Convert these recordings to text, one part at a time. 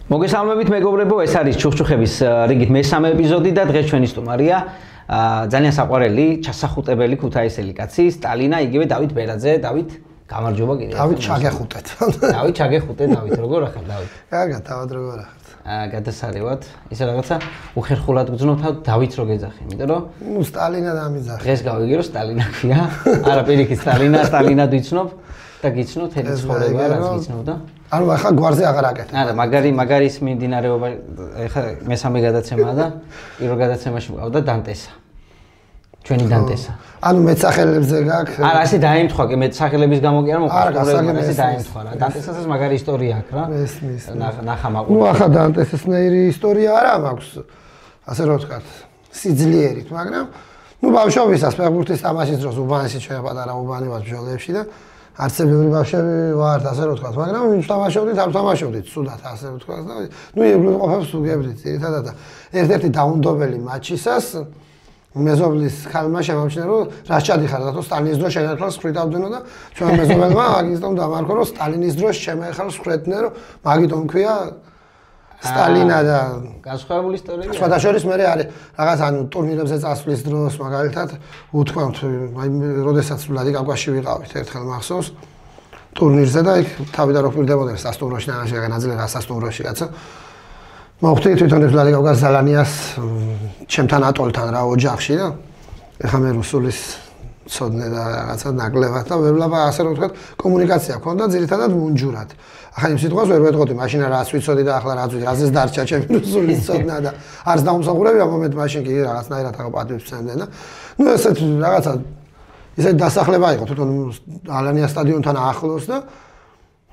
მოგესალმებით მეგობრებო, ეს არის ჩუხჩუხების რიგით მესამე ეპიზოდი და დღეს ჩვენი სტუმარია ძალიან საყვარელი, ჩასახუტებელი ქუთაისელი კაცი, სტალინა, იგივე დავით ბერაძე. დავით, გამარჯობა კიდევ. დავით ჩაგეხუტეთ. დავით ჩაგეხუტე, დავით, როგორ ახალ დავით? კარგად, დავით როგორ ახალ? გადასარევად, ისე რაღაცა უხერხულად გძნობ დავით რო გეძახი, იმიტომ რომ სტალინა დამიძახე. დღეს გავიგე რომ სტალინა ქვია. არა, პირიქით სტალინა ვიცნობ და გიცნობ თელი ცხოვრება, რაც გიცნობ და ანუ ახლა გვარზე აღარ აკეთებ. არა, მაგარი ის მიმდინარეობა ეხლა მესამე გადაცემაა და პირველ გადაცემაში მყავდა დანტესა. ჩვენი დანტესა. ანუ მეცახელებზე გაქვს? არა, ასე დაემთხვა, კი მეცახელების გამო კი არ მოყვა, ასე დაემთხვა რა. დანტესასაც მაგარი ისტორია აქვს რა. მესმის. ნახა მაყურე. ნუ ახლა დანტესისნაირი ისტორია არა მაქვს. ასე რომ ვთქვათ, სიძლიერით, მაგრამ ნუ ბავშვობისას ფეხბურთის თამაშის დროს უბანში ჩვენ პატარა უბანი ვარ ბრძოლებში და არც ბევრი ბავშვები ვართ, ასე რომ ვთქვათ, მაგრამ ვინც თამაშობდით, არ თამაშობდით, სუდათ, ასე რომ ვთქვათ და ნუ იგივე ყოფებს უგებრით, ერთადაც და ერთ-ერთი დაუნდობელი მატჩისას მეზობლის ხალმა შემოჩნდა, რომ რაც ჩადიხარ და სტალინის დროს შეერხალს ხრიტავდნო და ჩვენ მეზობელმა აგისტომ დამარქო, რომ სტალინის დროს შემეერხალს ხრეთდნენ, რომ მაგიტომ ქვია სტალინა და განსხვავებული ისტორია. სხვადასხვა მე არის რაღაც ანუ ტურნირებზე წასვლის დროს მაგალითად უთქვამთ, აი როდესაც ვლადი კავკასიაში ვიყავით ერთხელ მახსოვს ტურნირზე და იქ თავიდან რო ხვირდებოდნენ სასტუმროში ნანაში განაძლიერა სასტუმროში კაცო. მოხდით თვითონ ვლადი კავკასიის ზალანიას ჩემთან ატოლთან რა ოჯახში და ეხა მე რუსულის ცოდნე და რაღაცა ნაკლებად და ვევლაბა ასე რომ ვთქვათ კომუნიკაცია ქონდა ძირითადად მუნჯურად. ახლა იმ სიტყვას ვერ ვეთყოდი, მაშინ რაც ვიცოდი და ახლა რაც ვიცი, რაზეც დარჩა ჩემი რუსულის ცოდნა და არც დაუმსახურები ამ მომენტ მაშინ კი რაღაცნაირად ახლა პატივს ვცემდნენ და ნუ ესეთ რაღაცა ისეთ დასახლება იყო თვითონ ალანიას სტადიონთან ახლოს და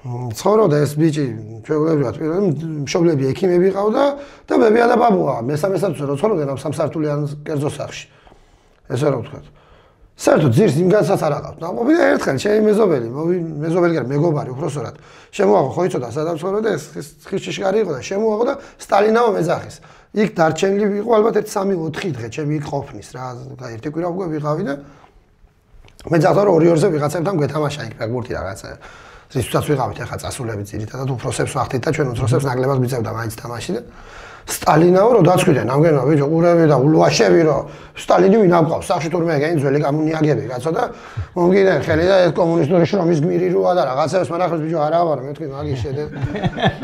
ცხოვრობდა ეს ბიჭი ჩვეულებრივად პირველი მშობლები ექიმები ყავდა და ბებია და ბაბუა მესამესაც რო ცხოვრობდნენ ამ სამსართულიან კერძო სახლში. ესე რომ ვთქვათ. საერთოდ ძირს იმ განსაც არ აყავთ. ნამყოფი და ერთხელ ჩემი მეზობელი კი არა, მეგობარი უბრალოდ შემოაღო ხო იცოდა სადაც ცხოვრობ და ეს ხიშიშკარი იყო და შემოაღო და სტალინაო მეძახის. იქ დარჩენილი იყო ალბათ 1-3-4 დღე ჩემი იქ ყოფნის რა და ერთი კვირა უკვე ვიყავი და მე ძახდა რომ 2-2-ზე ვიღაცებთან გვეთამაშა იქ ფეხბურთი რაღაცა. რისთვისაც ვიყავით ახლა წასულები ძირითადად უფროსებს ვახდით და ჩვენ უფროსებს ნაკლებად გვიწევდა მაინც თამაში და სტალინაო რო დაწყვიტენ ამგენო ბიჭო ყურები და ულუაშები რო სტალინი ვინ აკყავს სახში თურმე ეგენი ძველი კომუნიაგები კაცო და მომგიდან ხელი და ეს კომუნისტური შრომის გმირი როა და რაღაცებს მანახებს ბიჭო არა ვარ მეთქი მაგის შედე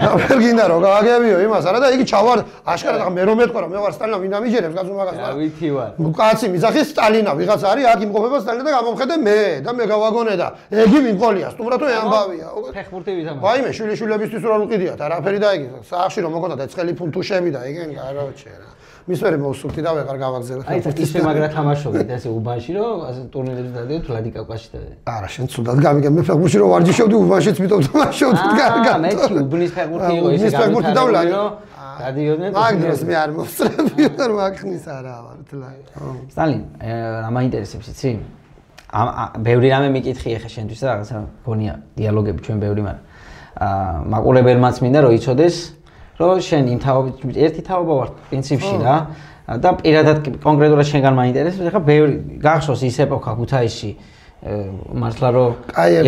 და ვერ გინდა რო გააგებიო იმას არა და იგი ჩავარ აშკარად ახლა მე რომ მეთქვა რომ მე ვარ სტალინა ვინ ამიჯერებს კაცო მაგას არა ვითი ვარ კაცი მიზახის სტალინა ვიღაც არის აქ იმყოფება სტალინა და გამომხედე მე და მე გავაგონე და ეგი ვინყოლია სტუმრად თუ ამბავია ფეხბურთი ვითამაშე ვაიმე შვილიშვილებისთვის რა უყიდიათ არაფერი დაიგე სახში რომ მოგონდა და ცხელი ფუნთუშები და ეგენ კაროჩე რა. მის მერე მოვსურთი და ვეღარ გავაგზავნე. აი ისე მაგრა თამაშობდით ესე უბანში რომ ასე ტურნირებს დადიოთ ვლადი კავკასიაში და. არა, შენ ცუდად გამიგებ მე ფეხბურთში რომ ვარჯიშობდი უბანშიც მითხოვ თამაშობდით კარგად. მე კი უბნის ფეხბურთი იყო ესე გამიგებ და ვლადი რომ დადიოდნენ. მაგდროს მე არ მოვსწრები და მაგხნის არა ვარ თლაი. სტალინ, რა მაინტერესებს იცი? ბევრი რამე მიკითხი ახლა შენთვის და რაღაცა გონია დიალოგები ჩვენ ბევრი მაგრამ მაყურებელმაც მინდა რომ იცოდეს რომ შენ იმ თაობით ერთი თაობა ვარ პრინციპში რა და პირადად კონკრეტულად შენგან მაინტერესებს ახლა ბევრი გახსოვს ის ეპოქა ქუთაისში მართლა რომ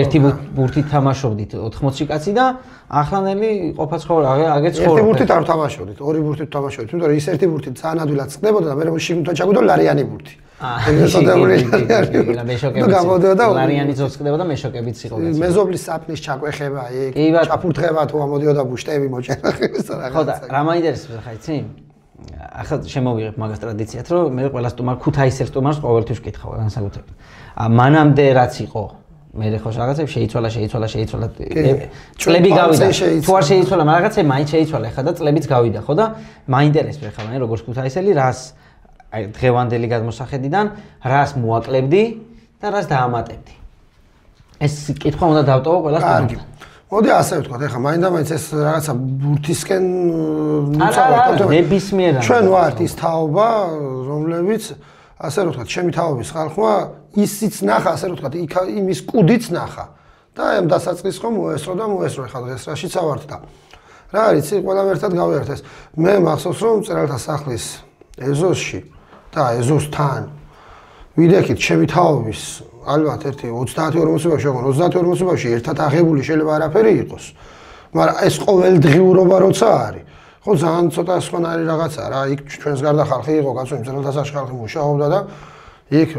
ერთი ბურთით თამაშობდით 80 კაცი და ახლანელი ყოფა ცხოვრება აგერ ცხოვრობ ერთი ბურთით არ თამაშობდით ორი ბურთით თამაშობდით თუმცა ის ერთი ბურთით ძალიან ადვილად წყდებოდა და მე რომ შიგნითა ჩაგვიდო ლარიანი ბურთი ლარიანი ძოცხდებოდა მეშოკებიც იყო მეზობლის საფნის ჩაკვეხება იქ ჩაფურთხება თუ ამოდიოდა ბუშტები მოჭერა ხო და რა მაინტერესებს ხა იცი ახლა შემოვიღებ მაგას ტრადიციად რომ მე ყველა სტუმარ ქუთაისელ სტუმარს ყოველთვის ვკითხავ განსაკუთრებით მანამდე რაც იყო მე ხო რაღაცებს შეიცვალა წლები გავიდა თუ არ შეიცვალა მაგრამ რაღაცები მაინც შეიცვალა ხა და წლებიც გავიდა ხო და მაინტერესებს ხა მე როგორც ქუთაისელი რას აი დღევანდელი გადმოსახედიდან რას მოაკლებდი და რას დაამატებდი ეს კითხვა უნდა დავტოვო ყველა სტუმართან მოდი ასე ვთქვათ ეხლა მაინდა-მაინც ეს რაღაცა ბურთისკენ ნებისმიერ ჩვენ ვართ ის თაობა რომლებიც ასე რომ ვთქვათ ჩემი თაობის ხალხმა ისიც ნახა ასე რომ ვთქვათ იმის კუდიც ნახა და ამ დასაწყისს ხომ მოესრო და მოესრო ეხლა დღეს რაშიც ავართ და რა არის იცი ყველამ ერთად გავიარეთ ეს მე მახსოვს რომ მწერალთა სახლის ეზოსში და ეზოსთან ვიდექით ჩემი თაობის ალბათ ერთი 30-40 ბავშვი აღონ 30-40 ბავშვი ერთად აღებული შეიძლება არაფერი იყოს მაგრამ ეს ყოველდღიურობა როცა არის ხო ძალიან ცოტა სხვანაირი რაღაცა რა, იქ ჩვენს გარდა ხალხი იყო, კაცო, იმძრელთასაში ხალხი მუშაობდა და იქ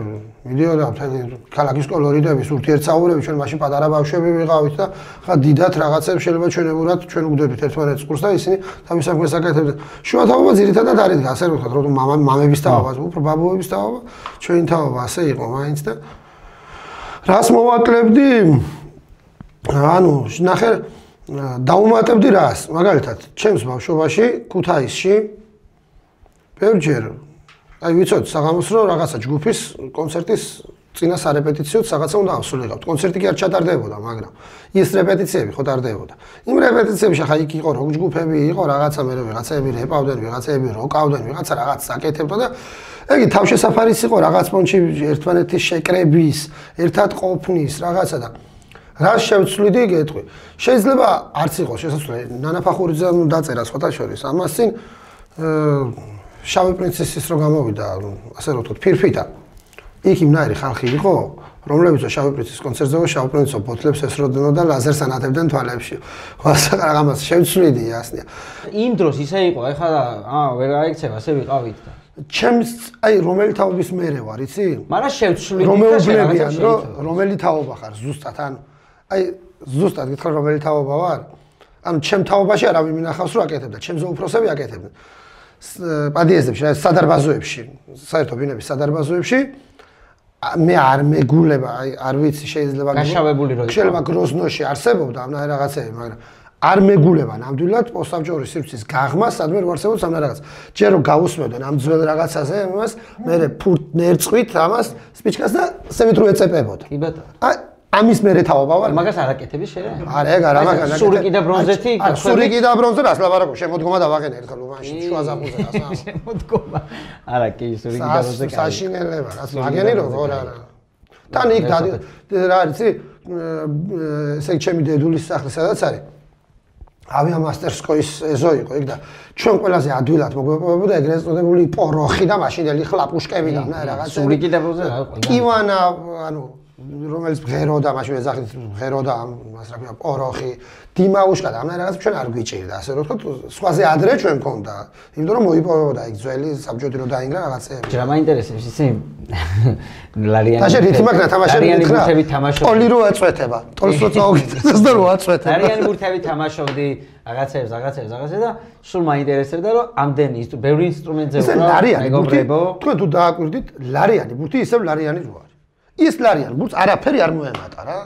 მიდიოდა მთელი ქალაქის კოლორიტების ურთიერთსაუბრები, ჩვენ მაშინ პატარა ბავშვები ვიყავით და ხა დიდად რაღაცებს შეიძლება ჩვენებურად ჩვენ უგდებით ერთმანეთს ყურს და ისინი თავის საქმეს აკეთებდნენ. შუათაობა ძირითადად არ იდგა, ასე ვთქვათ, რომ მამების თაობა, უფრო ბაბუების თაობა, ჩვენი თაობა ასე იყო მაინც და რას მოვაკლებდი? ანუ ნახე დაუმატებდი რას? მაგალითად, ჩემს ბავშვობაში ქუთაისში ბევრჯერ აი ვიცოდი საღამოს რომ რაღაცა ჯგუფის კონცერტის წინა სარეპეტიციოდ რაღაცა უნდა ავსულიყავთ. კონცერტი კი არ ჩატარდებოდა, მაგრამ ის რეპეტიციები ხო ტარდებოდა. იმ რეპეტიციებში ხა იქ იყო როკ ჯგუფები, იყო რაღაცა მე ვიღაცები რეპავდნენ, ვიღაცები როკავდნენ, ვიღაცა რაღაც აკეთებდა და ეგი თავშესაფარიც იყო რაღაც პონჩი ერთმანეთის შეკრების, ერთად ყოფნის რაღაცა და რას შევცვლიდი გეტყვი. შეიძლება არც იყოს შესაძლებელი ნანაფახურიძე დაწერა სხვათა შორის. ამას წინ შავი პრინცესის რო გამოვიდა, ასე რომ ვთქვათ, ფირფიტა. იქ იმნაირი ხალხი იყო, რომლებიც შავი პრინცესის კონცერტზე შავი პრინცესო ბოთლებს ესროდნენ და ლაზერს ანათებდნენ თვალებში. ვასაყარ ამას შევცვლიდი ასნია. იმ დროს ისე იყო, ეხლა ვერ აიქცევა, ასე ვიყავით და ჩემს აი რომელი თაობის მერე ვარ, იცი? მაგრამ შევცვლიდი და შერაღაცა რომელი თაობა ხარ ზუსტად, ანუ აი ზუსტად გითხრა რომელი თაობა ვარ? ანუ ჩემ თაობაში არავინ მინახავს რომ აკეთებდა, ჩემზე უფროსები აკეთებდნენ. პადიეზებში, სადარბაზოებში, საერთო ბინების სადარბაზოებში მე არ მეგულება, აი არ ვიცი შეიძლება გაშავებული რო იყო. შეიძლება გროზნოში არსებობდა ამ რაღაცები, მაგრამ არ მეგულება ნამდვილად პოსტსაბჭოური სივრცის გაღმა, სადმე რო არსებობს ამ რაღაც. ჯერ რომ გაუსმევდნენ ამ ძველ რაღაცაზე, ამას მე ფურთ ნერწყვით ამას სპიჩკას და სევით რო ეწეპებოდა. კი ბატონო. ამის მერე თაობა ვარ. მაგას არ აკეთები შენ? არა, ეგ არა, მაგას აკეთებ. სურიკი და ბრონზეთი? სურიკი და ბრონზე რას ლაბარაკობ, შემოდგომა დავაყენე ერთხელ უბანში, შუა ზაფხულზე რას. შემოდგომა. არა, კი, სურიკი და ბრონზე კი. საშინელება, რაც მაგენი როგორ არა. თან იქ რა იცი, ესე ჩემი დედულის სახლი სადაც არის. ავიამასტერსკოის ეზო იყო იქ და ჩვენ ყველაზე ადვილად მოგვეპოვებოდა ეგრეთ წოდებული პოროხი და მაშინელი ხლაპუშკები და რაღაცა. სურიკი და ბრონზე რა იყო? კივანა, ანუ რომელიც ღეროდა, მაშინ ეძახით ღეროდა მას რა ქვია პოროხი, დიმაუშკა და ამ რაღაცებს ჩვენ არ გვიჭირდა, ასე რომ ვთქვათ, სხვაზე ადრე ჩვენ მქონდა. იმიტომ რომ მოიპოვებოდა იქ ძველი საბჭოთი რო დაინგრა რაღაცეები. ჯერ მაინტერესებს იცი? ლარიანი. და შენ რითი მაგნა თამაშები გითხრა? ტოლი რო აწვეთება. ტოლს რო წაუგიტეს და რო აწვეთება. ლარიანი ბურთები თამაშობდი, რაღაცებს და სულ მაინტერესებდა რომ ამდენი ბევრი ინსტრუმენტზე ვიყავ, მეგობრებო. თქვენ თუ დააკვირდით, ლარიანი ბურთი ისევ ლარიანი რო არის. ის ლარიანი ბურთს არაფერი არ მოემატა რა.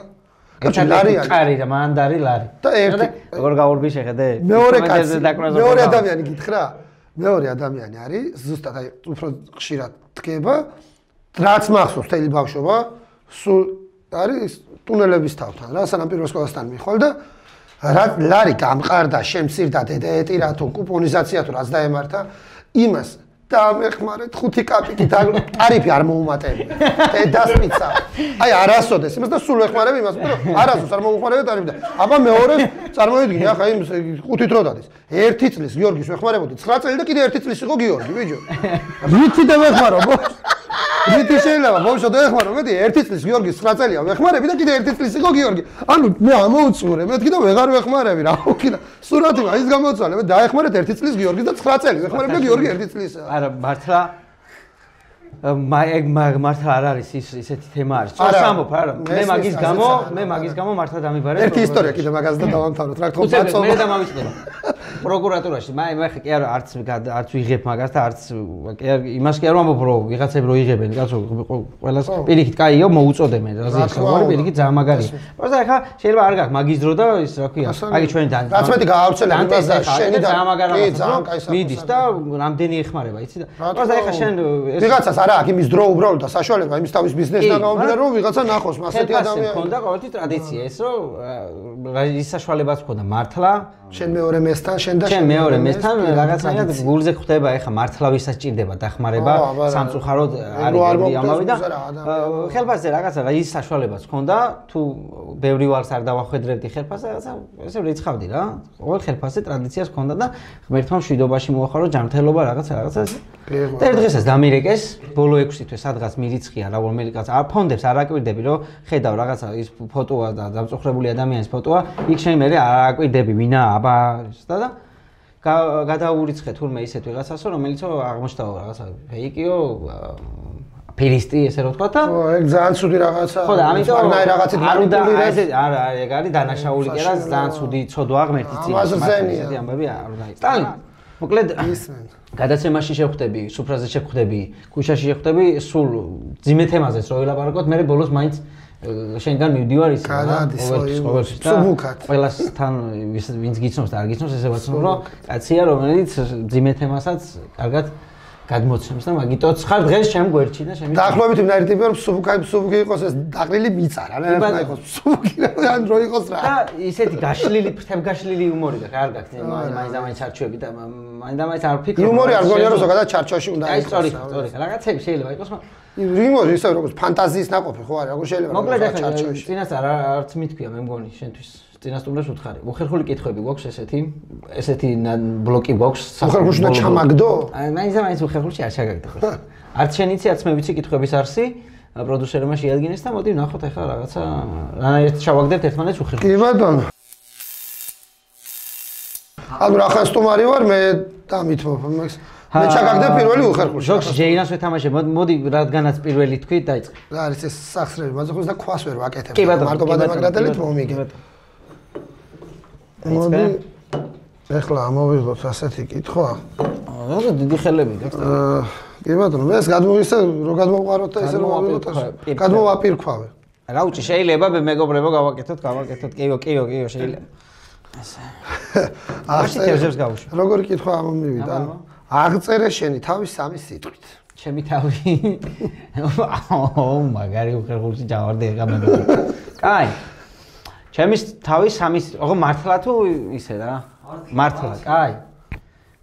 კაცი ლარიანი. კარი და მანდარი ლარი. და ერთი როგორ გავურბი შეხედე? მეორე ადამიანი გითხრა? მეორე ადამიანი არის, ზუსტად აი უფრო ხშირად დგება, რაც მახსოვს თელი ბავშვობა, სულ არის ტუნელების თავთან რა, სანამ პირველ სკოლასთან მიხვალ და რა ლარი გამყარდა, შემცირდა დედაეტირა თუ კუპონიზაცია თუ რაც დაემართა, იმას დამეხმარეთ 5 კაპიკით ტარიფი არ მოუმატებია. დედასპიცა. აი არასოდეს იმას და სულ ეხმარები იმას, მაგრამ არასოდეს არ მოუხმარებია ტარიფი და აბა მეორეს წარმოიდგინე, ახლა იმ 5-ით რო დადის. 1 წლის გიორგის ვეხმარებოდი, 9 წელი და კიდე 1 წლის იყო გიორგი, ბიჭო. რითი და ვეხმარო? რითი შეიძლება ბავშვო დაეხმარო? მეტი 1 წლის გიორგის 9 წელია ვეხმარები და კიდე 1 წლის იყო გიორგი. ანუ მე ამოუწურე, მეთქი და ვეღარ ვეხმარები რა. უკიდა სურათი მაინც გამოცვალე, მე დაეხმარეთ 1 წლის გიორგის და 9 წელი ვეხმარები და გიორგი 1 წლისა. არა მართლა მართლა არ არის ისეთი თემა არის. წოს ამბობ არა. მე მაგის გამო მართლა დამიბარებ. ერთი ისტორია კიდე მაგას და დავამთავროთ. რა თქმა უნდა, მე და მამიწყდება. პროკურატურაში მე ხე კი არა არც ვიღებ მაგას და არც კი არა იმას კი არ ვამბობ რომ ვიღაცები რო იღებენ კაცო ყველას პირიქით კაიო მოუწოდებენ რაზე ხარ პირიქით ძალიან მაგარია. პროსტა ხა შეიძლება არ გაქვს მაგის დრო და ის რა ქვია აი ჩვენი რაც მეტი გაავრცელებ იმას და შენი და ძალიან მაგარია მიდის და რამდენი ეხმარება იცი და პროსტა ხა შენ ვიღაცას არა აქ იმის დრო უბრალოდ და საშუალება იმის თავის ბიზნესთან გამომდინარე რომ ვიღაცა ნახოს მასეთი ადამიანი ქონდა ყოველთვის ტრადიცია ეს რომ ის საშუალებაც ქონდა მართლა შენ მეორე მესთან შენ და შენ მეორე მესთან რაღაცნაირად გულზე ხვდება ეხა მართლა ვისაც ჭირდება დახმარება სამწუხაროდ არის ამავე და ხელფასზე რაღაცა ის საშუალებაც ქონდა თუ ბევრი ვარს არ დავახვედრებდი ხელფასზე რაღაცა ესე რიცხავდი რა ყოველ ხელფასზე ტრადიციას ქონდა და ღმერთმა მშვიდობაში მოახარო ჯანმრთელობა რაღაცა და ერთ დღესაც დამირეკეს ბოლო 6 თვე სადღაც მირიცხია რა რომელი კაც ფონდებს არ აკვირდები რომ ხედავ რაღაცა ის ფოტოა და დამწუხრებული ადამიანის ფოტოა იქ შენ მე არ აკვირდები ვინა აბა და გადაურიცხე თურმე ისეთ ვიღაცასო, რომელიც აღმოჩნდა რაღაცა ფეიკიო, ფერისტი ესე რომ ვთქვა და ეგ ძალიან ცუდი რაღაცაა. ხო და ამიტომ მაგნაი რაღაცით манипулირებს. არა, ეგ არის დანაშაული კი რა, ძალიან ცუდი ცოდვა ღმერთის წინ. ამაზრზენია. ამბები არ უნდა იყოს. სტალინ, მოკლედ გადაცემაში შევხვდები, სუფრაზე შევხვდები, ქუჩაში შევხვდები, სულ ძიმე თემაზეც რო ვილაპარაკოთ, მე ბოლოს მაინც შენგან მივდივარ ისე რა, ყოველთვის ყველასთან ვინც გიცნობს და არ გიცნობს ესე ვაცნობ რომ კაცია რომელიც ძიმე თემასაც კარგად გადმოცემს და მაგიტოც ხარ დღეს ჩემ გვერდში და შემი დაახლოებით იმნაირი ტიპი რომ სუფუკი იყოს ეს დაყრილი მიწა რა რა იყოს სუფუკი რა ან რო იყოს რა და ისეთი გაშლილი ფრთებგაშლილი იუმორი და კარგ აქვს მაინც არჩევები და მაინც არ ფიქრობ იუმორი არ გონია რომ ზოგადად ჩარჩოში უნდა იყოს აი სწორი რაღაცები შეიძლება იყოს იუმორი ისე როგორც ფანტაზიის ნაყოფი ხო არის როგორ შეიძლება მოკლედ ახლა წინასწარ არც მითქვია მე მგონი შენთვის წინასწრებს უთხარი. უხერხული კითხვები გვაქვს ესეთი ბლოკი გვაქვს. უხერხულში და ჩამაგდო? მაინც უხერხულში არ ჩაგაგდო ხო? არც შენ იცი, არც მე ვიცი კითხვების არსი. პროდიუსერმა შეადგინეს და მოდი ვნახოთ ახლა რაღაცა რანაირად ჩავაგდებთ ერთმანეთს უხერხულში. კი ბატონო. ანუ რა ხან სტუმარი ვარ მე დამითმობ მაგას. მე ჩაგაგდებ პირველი უხერხულში. ჯოქს ჯეინას ვეთამაშე, მოდი რადგანაც პირველი თქვი დაიწყე. რა არის ეს სახსრები, მაძახოს და ქვას ვერ ვაკეთებ. მარტო ბადემაგრადელით მომიგე. მოდი ეხლა ამოვიღოთ ასეთი კითხვა. რა დიდი ხელები გაქვს და კი ბატონო, მე ეს გადმოვისე რო გადმოვყაროთ და ესე რომ ავიღოთ გადმოვაპირქვავე. რა უჭი შეიძლება მეგობრებო გავაკეთოთ, კიო შეიძლება. ესე. ასე თევზებს გავუშვი. როგორი კითხვა ამომივიდა? აღწერე შენი თავის სამი სიტყვით. ჩემი თავი. მაგარი უხერხულში ჯავარდი ეხა მეგობრებო. კაი. ჩემი თავი სამი ოღო მართლა თუ ისე რა? მართლა, კაი.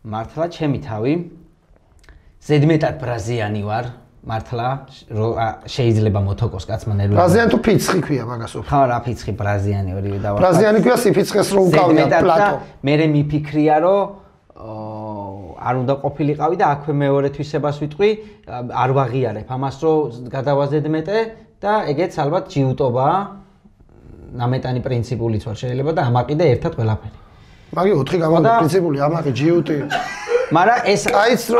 მართლა ჩემი თავი ზედმეტად ბრაზიანი ვარ, მართლა შეიძლება მოთოკოს კაცმა ნერვები. ბრაზიანი თუ ფიცხი ქვია მაგას უფრო. ხა რა ფიცხი ბრაზიანი ორივე დავარ. ბრაზიანი ქვია სიფიცხეს რო უკავია პლატო. მე მიფიქრია რომ არ უნდა ყოფილიყავი და აქვე მეორე თვისებას ვიტყვი, არ ვაღიარებ ამას რომ გადავაზედმეტე და ეგეც ალბათ ჯიუტობაა. ნამეტანი პრინციპულიც ვარ შეიძლება და ამაყი და ერთად ყველაფერი. მაგი 4 გამადა პრინციპული ამაყი ჯიუტი. მაგრამ ეს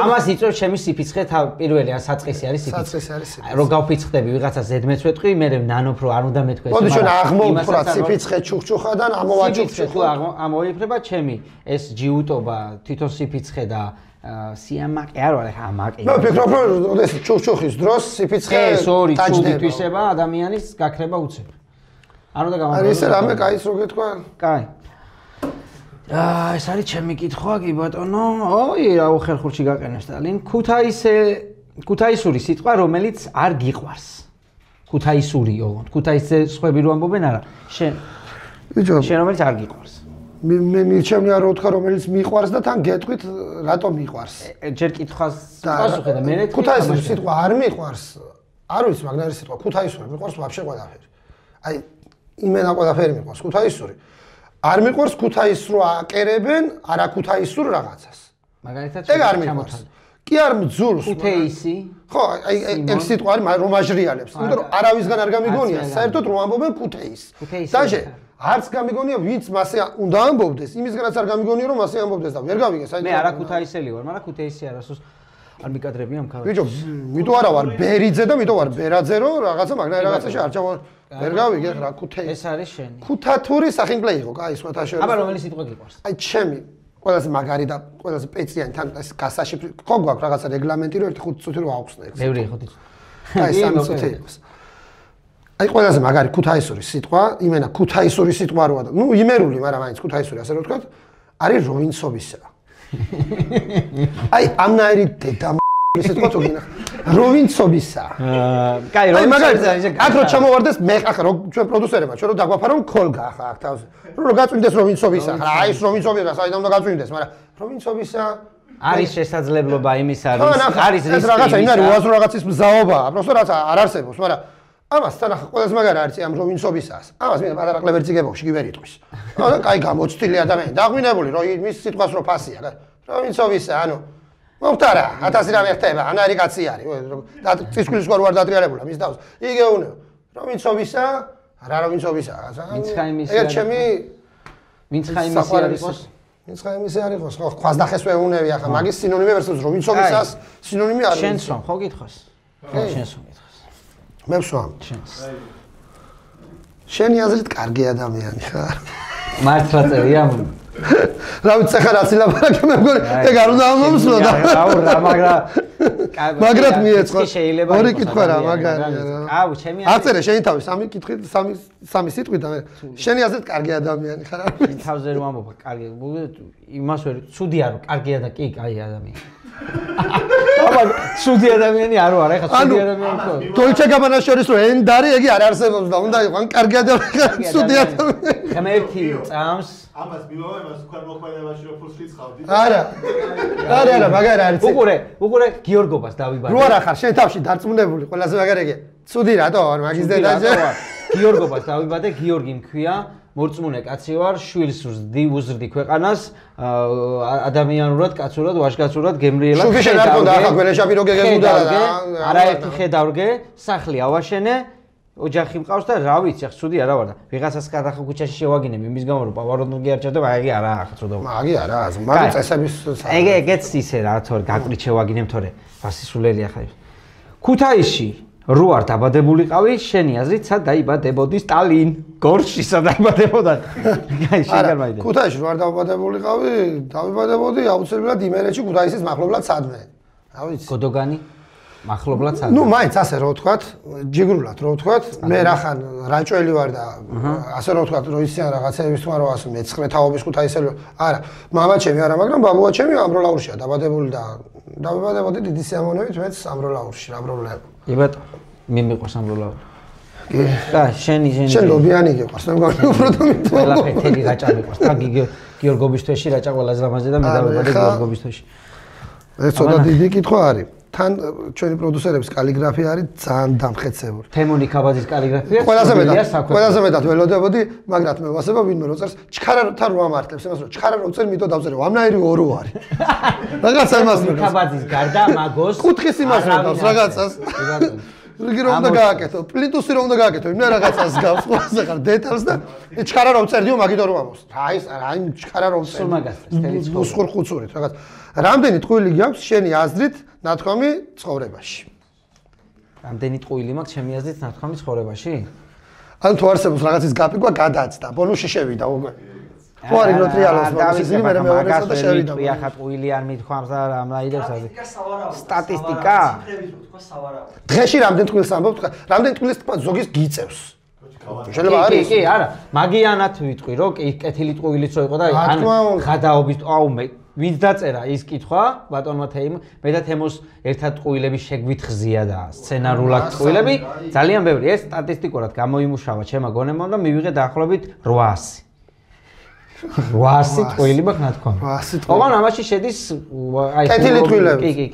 ამას იწევს ჩემი სიფიცხე პირველი საწყისი არის სიფიცხე. საწყისი არის სიფიცხე. რო გავფიცხდები ვიღაცა ზედმეტს ვეტყვი, მე ნანოფ რო არ უნდა მეთქვეს. მოდი ჩვენ აღმოვფრათ სიფიცხე ჩუხჩუხადან ამოვაჭუხჩუხ. თუ ამოიფრება ჩემი ეს ჯიუტობა თვითონ სიფიცხე და სიამაყე არ ვარ ხა ამაყი. მე ვფიქრობ რომ ეს ჩუხჩუხის დროს სიფიცხე ტაჯდება ადამიანის გაქრება უცებ. არ უნდა გამარჯვება. ეს რამე კაიც რო გეთქვა? კაი. ეს არის ჩემი კითხვა კი ბატონო. ოი რა უხერხულში გაყენებს სტალინ. ქუთაისური სიტყვა რომელიც არ გიყვარს. ქუთაისური ოღონდ. ქუთაისზე სხვები რო ამბობენ არა. შენ რომელიც არ გიყვარს. მე მირჩევნია რო ვთქვა რომელიც მიყვარს და თან გეტყვით რატომ მიყვარს. ჯერ კითხვას პასუხი და მე ქუთაისური სიტყვა არ მიყვარს. არ ვიცი მაგნაირი სიტყვა ქუთაისური მიყვარს ვაფშე ყველაფერი. აი იმენა ყველაფერი მიყვარს ქუთაისური. არ მიყვარს ქუთაისრო აკერებენ, არა ქუთაისურ რაღაცას. მაგალითად ეგ არ მიყვარს. კი არ მძულს. ქუთეისი. ხო, აი ეგ სიტყვა არის რომ აჟრიალებს. იმიტომ რომ არავისგან არ გამიგონია, საერთოდ რომ ამბობენ ქუთეის. დაჟე არც გამიგონია ვინც მასე უნდა ამბობდეს, იმისგანაც არ გამიგონია რომ მასე ამბობდეს და ვერ გავიგე საერთოდ. მე არა ქუთაისელი ვარ, მაგრამ ქუთეისი არასოს არ მიკადრები ამ ქალაქში. ბიჭო, მითო არა ვარ ბერიძე და მითო ვარ ბერაძე რომ რაღაცა მაგნაირ რაღაცაში არ ჩავა. ვერ გავიგე რა ქუთეისი. ეს არის შენი. ქუთათური სახინკლე იყო, კაი, სხვათა შორის. აბა რომელი სიტყვა გიყვარს? აი ჩემი ყველაზე მაგარი და ყველაზე პეციანი თან ეს გასაშიფრი ხო გვაქვს რაღაცა რეგლამენტი რომ 1-5 წუთი რო აუხსნა ეგ. ბევრი ხოთ იცი. აი 3 წუთი იყოს. აი ყველაზე მაგარი ქუთაისური სიტყვა, იმენა ქუთაისური სიტყვა როა და ნუ იმერული, მაგრამ მაინც ქუთაისური ასე რომ ვთქვათ, არის როვინცობისა. აი ამნაირი დედა სიტყვა თუ გინახ როვინცობისა. კაი, როვინცობისა. აქ რო ჩამოვარდეს მე ახლა რო ჩვენ პროდიუსერებმა ჩვენ რო დაგვაფარო ქოლგა ახლა აქ თავზე. რო გაწვინდეს როვინცობისა. ახლა აი ეს როვინცობისა საიდან უნდა გაწვინდეს, მაგრამ როვინცობისა არის შესაძლებლობა იმის არის ეს რაღაცა იმარი უაზრო რაღაცის მზაობაა, просто რაღაცა არ არსებობს, მაგრამ ამასთან ახლა ყველაზე მაგარი არის ამ როვინცობისას. ამას მე პატარა კლებერცი გებოქში კი ვერ იტყვის. ანუ კაი გამოცდილი ადამიანი, დაღვინებული რომ მის სიტყვას რო ფასია, როვინცობისა, ანუ მოხტარა 1000 რამე ხდება, ანარი კაცი არის, და წისქვილის გვარ ვარ დატრიალებულა მის თავს. იგე უნდა როვინცობისა, რა როვინცობისა, ვინც ხაიმისი ეგ ჩემი ვინც ხაიმისი არის იცი იმისი არ იყოს, ხო, ქვას და ხეს ვეუნები ახლა, მაგის სინონიმი ვერსებს რომ იცომისას სინონიმი არ არის. შენს რომ ხო გითხოს? ხო, შენს რომ გითხოს. მე ვსვამ. შენს. შენი აზრით კარგი ადამიანი ხარ? მართლა წერია? რა ვიცი ხარ ასე ლაპარაკი მე მგონი ეგ არ უნდა მომსვლო და რა მაგრად მიეწყო შეიძლება ორი კითხვა რა მაგარია აუ ჩემი აწერე შენი თავი სამი კითხვით სამი სიტყვით და შენი აზრით კარგი ადამიანი ხარ არ ვიცი თავზე რომ ამბობ კარგი იმას ვერ ცუდი არო კარგია და კი კაი ადამიანი აბა ცუდი ადამიანი არო არა ეხლა ცუდი ადამიანი ხო დოლჩე გაბანა შორის რომ ენდარი ეგი არ არსებობს და უნდა იყო ან კარგი ადამიანი ცუდი ადამიანი ღმერთი წამს ამას მივავა იმას თქვენ მოქმედებაში რომ ფულს ლიცხავდი არა მაგარი არის უყურე გიორგობას დავიბადე რო არა ხარ შენ თავში დარწმუნებული ყველაზე მაგარია ცუდი რატო არ მაგის დედაჯე გიორგობას დავიბადე გიორგი მქვია მორწმუნე კაცი ვარ შვილს უზრდი ქვეყანას ადამიანურად კაცურად ვაჟკაცურად გემრიელად შუბი შენ არ გონდა ახლა გველეშაპი რო გეგებოდა და არაერთი ხედავრგე სახლი ავაშენე ოჯახი მყავს და რა ვიცი ახ ცუდი არა ვარ და ვიღაცას გადახო ქუჩაში შევაგინებ იმის გამო რომ პავარონგი არ ჩერდება აგი არა ახ ცუდობა მაგი არა მაგ წესების ეგეც ისე რა თორე გაყრით შევაგინებ თორე ფასისულელი ახლა ქუთაისში რო არ დაბადებულიყავი შენი აზრით სად დაიბადებოდი სტალინ გორში სად დაიბადებოდა არა ქუთაისში რო არ დაბადებულიყავი დავიბადებოდი აუცილებლად იმერეთში ქუთაისის მახლობლად სადმე რა ვიცი გოდოგანი მახლობლად სადმე ნუ მაინც ასე რო ვთქვათ ჯიგრულად რო ვთქვათ მე რახან რაჭველი ვარ და ასე რო ვთქვათ რო ისიან რაღაცეების თქმა რო ასე მე-19 თაობის ქუთაისელი არა მამაჩემი არა მაგრამ ბაბუაჩემი ამბროლაურშია დაბადებული და დავიბადებოდი დიდი სიამოვნებით მეც ამბროლაურში რა პრობლემა კი ბატონო მე მიყვარს ამბროლაური კი და შენი შენ ლობიანი გიყვარს მე მგონი უფრო და მით ყველაფერი რაჭა მიყვარს და გიორგობის თვეში რაჭა ყველაზე ლამაზი და მე დავიბადე გიორგობის თვეში ეს ცოტა დიდი კითხვა არის თან ჩვენი პროდიუსერების კალიგრაფია არის ძალიან დამხეცებული. თემონი ქაბაძის კალიგრაფია ყველაზე მეტად ველოდებოდი, მაგრამ მე ვასება ვინმე რო წერს, ჩქარათან რო ამართლებს, იმას რომ ჩქარა რო წერ, მითო დავწერე, ამნაირი ორო არის. რაღაცა იმას რო ქაბაძის გარდა მაგოს კუთხის იმას რო დავს რაღაცას. იგი რომ უნდა გააკეთო, პლიტუსი რომ უნდა გააკეთო, იმნა რაღაცას გავს, ყველაზე ხარ დეტალს და ჩქარა რო წერდიო, მაგით რო ამოს. აი ჩქარა რო წერდიო. სულ მაგას თელი ცხოვრი ხუცურით რაღაც. რამდენი ტყუილი გაქვს შენი აზრით ნათქვამი ცხოვრებაში? რამდენი ტყუილი მაქვს ჩემი აზრით ნათქვამი ცხოვრებაში? ან თუ არსებობს რაღაცის გაპიკვა გადააცდა, ბონუსში შევიდა უკვე. ხო არის რო ტრიალოს ბონუსი მე მეორესა და შევიდა. მე ახლა ტყუილი არ მithქვამს და რამაიდებს ასე. სტატისტიკა? დღეში რამდენი ტყუილს ამბობთ? რამდენი ტყუილს თქვა ზოგის გიწევს? შეიძლება არის? კი, არა, მაგიანად ვიტყვი, რომ კეთილი ტყუილიც რო იყო და ან ხადაობის აუ მე ვინც დაწერა ის კითხვა ბატონმა თეიმ მე და თემოს ერთად ტყუილების შეგვით ხზია და სცენარულად ტყუილები ძალიან ბევრი ეს სტატისტიკურად გამოიმუშავა ჩემმა გონებამ და მივიღე დაახლოებით 800 800 ტყუილი მაქვს ნათქვამი 800 ტყუილი ოღონ ამაში შედის აი კეთილი ტყუილები კი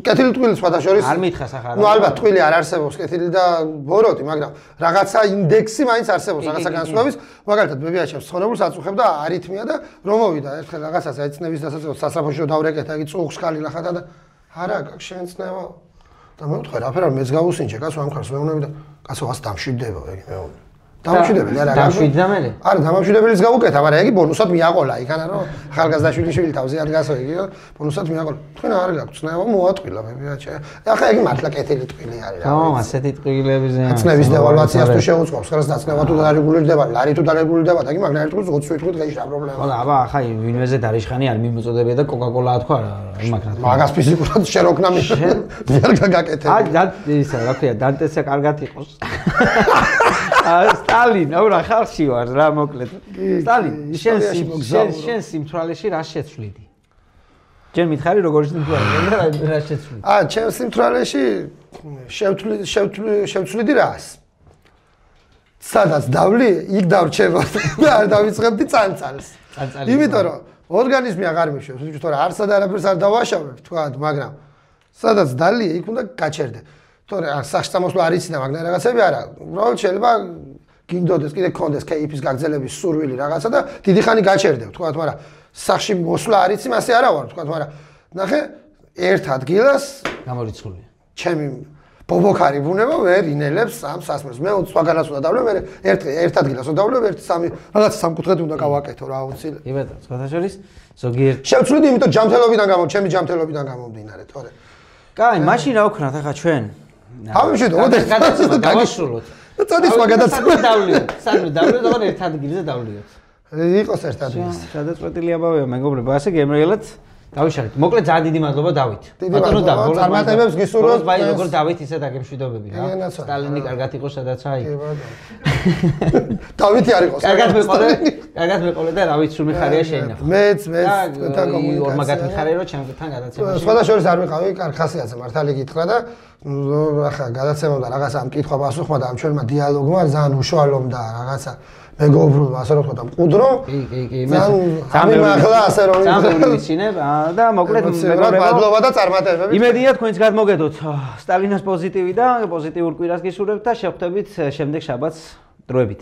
კეთილი ტყუილი სხვადასხვა არ მითხას ახლა ნუ ალბათ ტყუილი არ არსებობს კეთილი და ბოროტი მაგრამ რაღაცა ინდექსი მაინც არსებობს რაღაცა განსხვავების მაგალითად მე ვიაჩემ ცხოვრებულს აწუხებ და არითმია და რომ მოვიდა ერთხელ რაღაცას აი წნევის დასაწყისად სასაფოში რომ დავრეკეთ აი წუხს ხალი ნახათა და არა შენ წნევა და მე ვთქვი რაფერ არ მეც გავუსინჯე კაცო ამ ხარს მეუნები და კაცო ას დამშვიდება ეგ მეუნე დამშვიდებელი არა დამშვიდდა მე არა დამშვიდებელიც გავუკეთა მაგრამ იგი ბონუსად მიაყოლა იქანა რომ ახალგაზრდაშვილი თავზე არ გასო იგი ბონუსად მიაყოლა თქვენ არ გაქვს წნევა მოატყვილა მე ვიაჩე ახლა იგი მართლა კეთილი ტყილი არის რა ხო ასეთი ტყილებიზე წნევის დევალვაციას თუ შეუწყობს ხერს დაწნევა თუ დარეგულირდება ლარი თუ დარეგულირდება და იგი მაგნაირ ტყილს 20 ვიტყვი დღეში რა პრობლემაა ხო აბა ახლა ვინმეზე დარიშხანი არ მიმოწოდებია და კოკაკოლაა თქვა იმაკრა მაგას ფიზიკურად შენ როქნა ვერ გაგაკეთებ აი ისა რა ქვია დანტესა კარგად იყოს სტალინ, აურა ხალხში ვარ რა მოკლედ. სტალინ, შენ სიმთვრალეში რა შეცვლიდი? ჯერ მითხარი როგორ სიმთვრალეში რა შეცვლიდი? ჩემ სიმთვრალეში შევცვლიდი რას? სადაც დავლი, იქ დავრჩებოდი და არ დავიწყებდი წანწალს. იმიტომ რომ ორგანიზმი აღარ მიშვებს, თორე არსად არაფერს არ დავაშავებ, თქვა, მაგრამ სადაც დალია, იქ უნდა გაჩერდე. თორე სახშთამოსვლა არ იცი და მაგნაირ რაღაცები არა. უბრალოდ შეიძლება გინდოდეს კიდე კონდეს кейფის გაგრძელების სურვილი რაღაცა და დიდი ხანი გაჩერდებ, თქვა, მაგრამ სახში მოსვლა არ იცი, მასე არა ვარ, თქვა, მაგრამ ნახე ერთ ადგილას გამორიცხულია. ჩემი ბობოქარი ბუნება ვერ ინელებს ამ სასმელს. მე სხვაგანაც უნდა დავლევ, მე ერთ ადგილას უნდა დავლევ, სამი რაღაც სამკუთხედი უნდა გავაკეთო რა აუცილებლად. კი ბატონო, სხვათაშორის ზოგიერთ შევცვლიდი, იმიტომ ჯამთელობიდან ჩემი ჯამთელობიდან გამომდინარე, თორე. კაი, მაშინ რა ვქნათ ახლა ჩვენ? ავიმშვიდო, ოდესმე გადაცემა გავაშრულოთ. წადის სხვა გადაცემა დავლიოთ. სანამ დავლიოთ, აღარ ერთ ადგილზე დავლიოთ. იყოს ერთ ადგილას. გადაწყვეტილი ამბავია, მეგობრებო, ასე გემრიელად დავიშალეთ. მოკლედ ძალიან დიდი მადლობა დავით. ბატონო და წარმატებებს გისურვებთ. ბაი, როგორ დავით ისე დაგემშვიდობები რა. სტალინი კარგად იყო სადაც აი. დავითი არ იყო. კარგად მეყოლე და რა ვიცი, სულ მიხარია შეინახო. მეც თან კომუნიკაცია. ორმაგად მიხარია რომ ჩემთან გადაცემაში. სხვადასხვა არ ვიყავი, კარგ ხასიათზე მართალი გითხრა და ახლა გადაცემობდა რაღაცა ამ კითხვა პასუხმა და ამ ჩვენმა დიალოგმა ძალიან უშუალომდა რაღაცა მეგობრულმა ასე რომ ვთქვა და მყუდრო. კი, ძალიან ახლა ასე რომ ვიცინებ და მოკლედ მადლობა და წარმატებები. იმედია თქვენც გადმოგედოთ სტალინას პოზიტივი და პოზიტიურ კვირას გისურვებთ და შევხვდებით შემდეგ შაბათს დროებით.